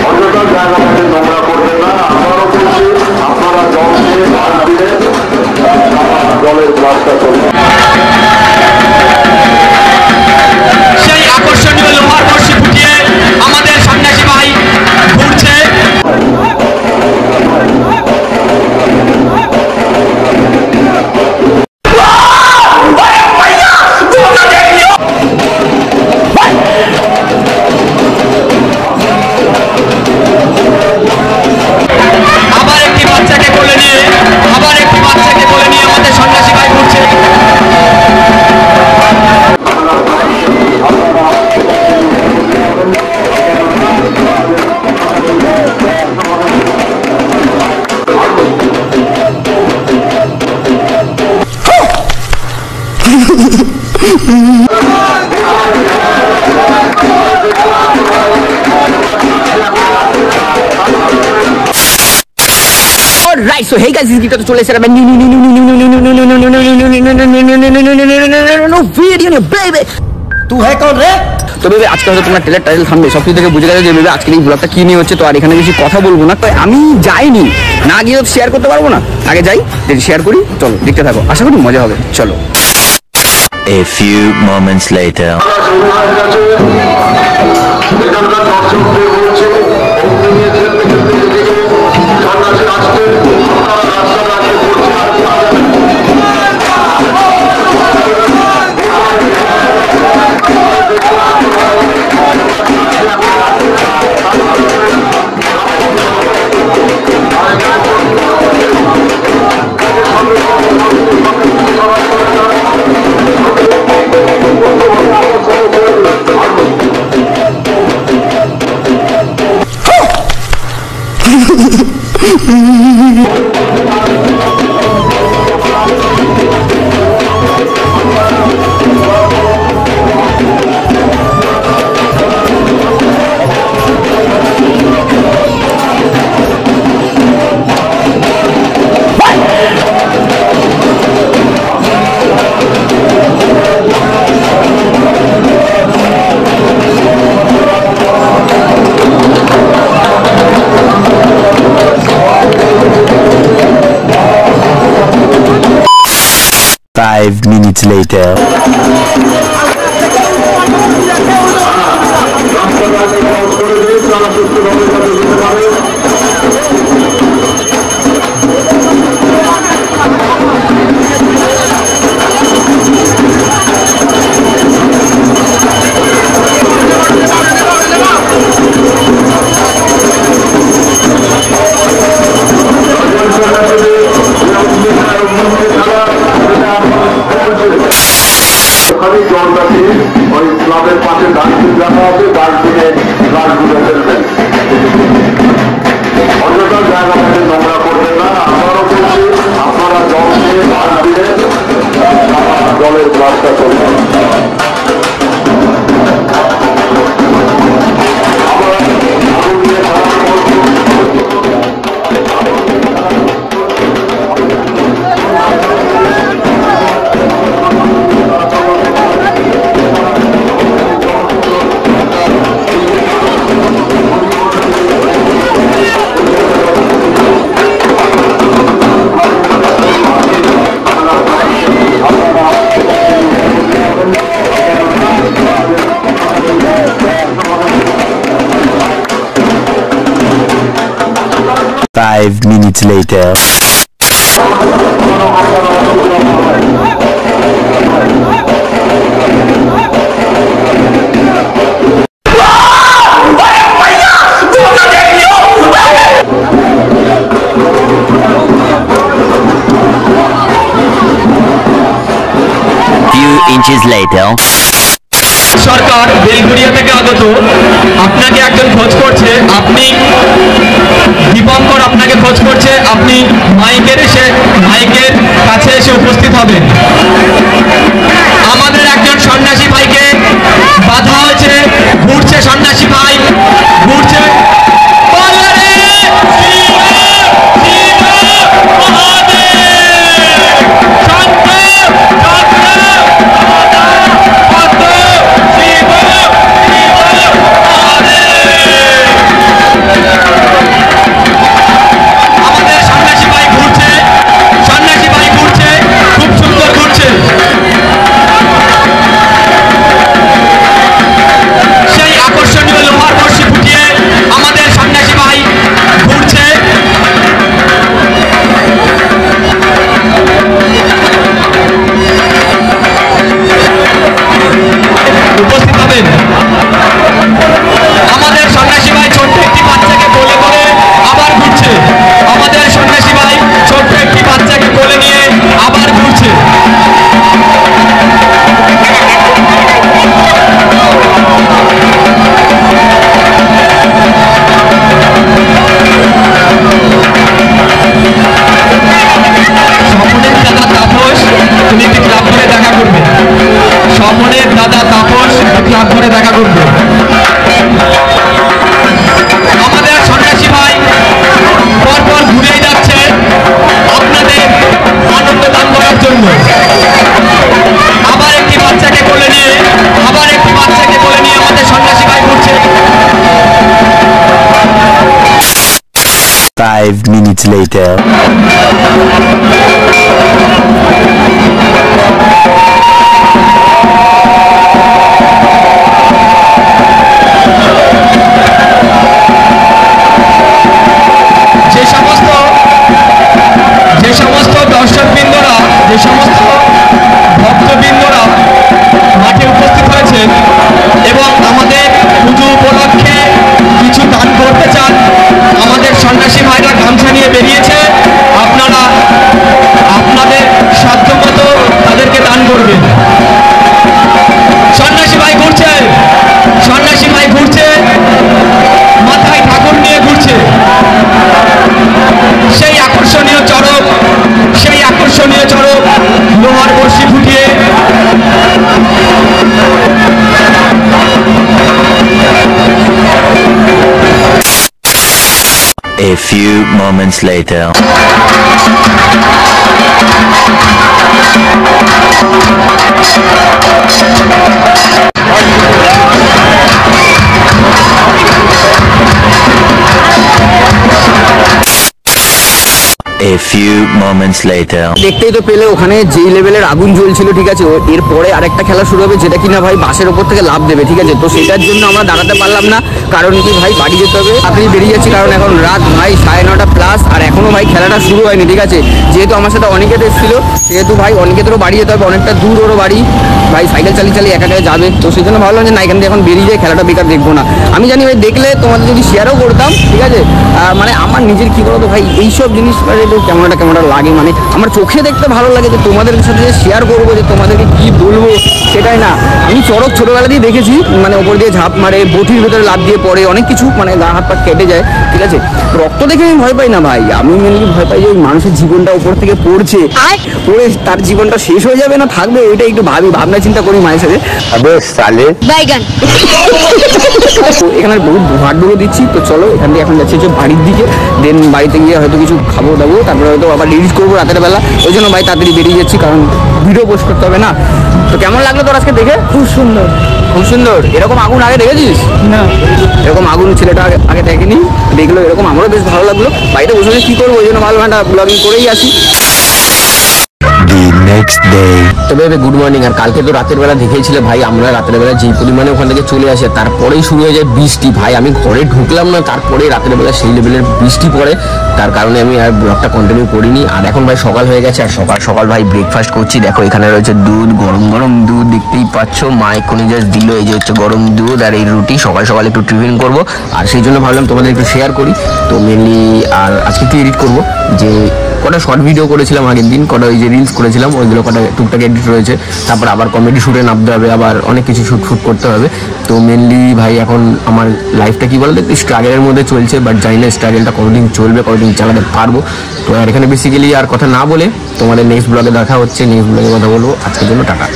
অযথা জায়গাটাকে নোংরা করবেন না। আবারও বলছি, আপনারা জল দিয়ে ভাগ দিলে জলের রাস্তা চলবে। সেই আকর্ষণীয় লোহার বর্ষি ফুটিয়ে আমাদের সন্ন্যাসী ভাই ঘুরছে। আবার একটি বাচ্চাকে কোলে নিয়ে আমাদের সন্ন্যাসী ভাই ঘুরছে। Right, so hey guys, this is Gita to chole sir no video baby तू है कौन रे তো বেবি আজকে হয়তো তোমরা ট্রেলার টাইটেল থামবে সব কিছু থেকে বুঝে গেছে যে বেবি আজকের এই ব্লগটা কি নিয়ে হচ্ছে। তো আর এখানে বেশি কথা বলবো না, তো আমি যাইনি না গিয়ে শেয়ার করতে পারবো না, আগে যাই যদি শেয়ার করি। চলো দেখতে থাকো, আশা করি মজা হবে। চলো। A few moments later. Five minutes later. 5 minutes later. Few inches later. সরকার বেলঘরিয়া থেকে আগত আপনাকে একজন খোঁজ করছে, আপনি দীপঙ্কর আপনাকে খোঁজ করছে, আপনি মাইকের কাছে এসে উপস্থিত হবেন। আমাদের একজন সন্ন্যাসী ভাইকে বাধা হয়েছে, ঘুরছে সন্ন্যাসী ভাই, ঘুরছে। 5 minutes later. যে সমস্ত দর্শকবৃন্দরা, যে সমস্ত ভক্তবৃন্দরা মাঠে উপস্থিত হয়েছেন এবং আমাদের পুজো উপলক্ষে কিছু দান করতে চান, আমাদের সন্ন্যাসী ভাইরা গামছা নিয়ে বেরিয়েছে, আপনারা আপনাদের সাধ্যমতো তাদেরকে দান করবেন। সন্ন্যাসী ভাই ঘুরছে, সন্ন্যাসী ভাই ঘুরছে, মাথায় ঠাকুর নিয়ে ঘুরছে। সেই আকর্ষণীয় চড়ক, সেই আকর্ষণীয় চড়ক লোহার বর্ষি ফুটিয়ে A few moments later. A few moments later. দেখতেই তো পেলে ওখানে যেই লেভেলের আগুন জ্বলছিল, ঠিক আছে। এরপরে আরেকটা খেলা শুরু হবে যেটা কিনা ভাই বাসের ওপর থেকে লাফ দেবে, ঠিক আছে। তো সেটার জন্য আমরা দাঁড়াতে পারলাম না, কারণ কি ভাই বাড়ি যেতে হবে, আপনি বেরিয়ে যাচ্ছি, কারণ এখন রাত ভাই 9:30+ আর এখনো ভাই খেলাটা শুরু হয়নি, ঠিক আছে। যেহেতু আমার সাথে অনিকেত এসেছিল, সেহেতু ভাই অনিকেতেরও বাড়ি যেতে হবে, অনেকটা দূর ওরও বাড়ি, ভাই সাইকেল চালিয়ে চালিয়ে একা একা যাবে। তো সেই জন্য ভাবলাম যে না, এখান থেকে এখন বেরিয়ে যায়, খেলাটা বেকার দেখবো না। আমি জানি ভাই দেখলে তোমাদের যদি শেয়ারও করতাম, ঠিক আছে, মানে আমার নিজের কী বলতো ভাই, এইসব জিনিস একটু কেমনটা লাগে, মানে আমার চোখে দেখতে ভালো লাগে, যে তোমাদের সাথে যে শেয়ার করবো, যে তোমাদেরকে কি বলবো সেটাই না। আমি চড়ক ছোটোবেলা দিয়ে দেখেছি, মানে ওপর দিয়ে ঝাঁপ মারে, বটির ভিতরে লাফ দিয়ে পড়ে, অনেক কিছু, মানে গা হাত পা কেটে যায়, ঠিক আছে। রক্ত দেখে আমি ভয় পাই না ভাই, আমি মেনলি ভয় পাই যে ওই মানুষের জীবনটা উপর থেকে পড়ছে, পড়ে তার জীবনটা শেষ হয়ে যাবে না থাকবে, এটা একটু ভাবনা চিন্তা করি মায়ের সাথে। বাইগান এখানে বহুত ভাটগুলো দিচ্ছি, তো চলো এখান থেকে এখন যাচ্ছি হচ্ছে বাড়ির দিকে, দেন বাড়িতে গিয়ে হয়তো কিছু খাবো দাবো, তারপরে হয়তো আবার রিলিজ করবো রাতের বেলা, ওই জন্য ভাই তাড়াতাড়ি বেরিয়ে যাচ্ছি, কারণ ভিডিও পোস্ট করতে হবে না। তো কেমন লাগলো তোর আজকে দেখে? খুব সুন্দর, খুব সুন্দর। এরকম আগুন আগে দেখেছিস? না, এরকম আগুন ছেলেটা আগে দেখেনি, দেখলো এরকম, আমারও বেশ ভালো লাগলো। বাড়িতে বসে বসে কী করবো, ওই জন্য ভালো একটা ব্লগিং করেই আসি। The next day. তবে গুড মর্নিং। আর কালকে তো রাতের বেলা দেখেছিলে ভাই, আমরা রাতের বেলা যেই পরিমাণে ওখান থেকে চলে আসে, তারপরেই শুরু হয়ে যায় বৃষ্টি। ভাই আমি ঘরে ঢুকলাম না, তারপরে রাতের বেলা সেই লেভেলের বৃষ্টি পড়ে, তার কারণে আমি আর ব্লগটা কন্টিনিউ করিনি। আর এখন ভাই সকাল হয়ে গেছে, আর সকাল সকাল ভাই ব্রেকফাস্ট করছি। দেখো এখানে রয়েছে দুধ, গরম গরম দুধ, দেখতেই পাচ্ছ। মা এক্ষুনি জাস্ট দিল, এই যে হচ্ছে গরম দুধ আর এই রুটি। সকাল সকাল একটু টিফিন করবো, আর সেই জন্য ভাবলাম তোমাদের একটু শেয়ার করি। তো মেনলি আর আজকে একটু এডিট করবো, যে কটা শর্ট ভিডিও করেছিলাম আগের দিন, কটা ওই যে রিলস করেছিলাম, ওইগুলো কটা টুকটাক এডিট রয়েছে, তারপর আবার কমেডি শ্যুটে নামতে হবে, আবার অনেক কিছু শ্যুট করতে হবে। তো মেনলি ভাই এখন আমার লাইফটা কী বলতো, একটু স্ট্রাগলের মধ্যে চলছে, বাট জানি না স্ট্রাগলটা কতদিন চলবে, কতদিন চালাতে পারবো। তো আর এখানে বেসিক্যালি আর কথা না বলে তোমাদের নেক্সট ব্লগে দেখা হচ্ছে, নেক্সট ব্লগে কথা বলবো। আজকের জন্য টাটা।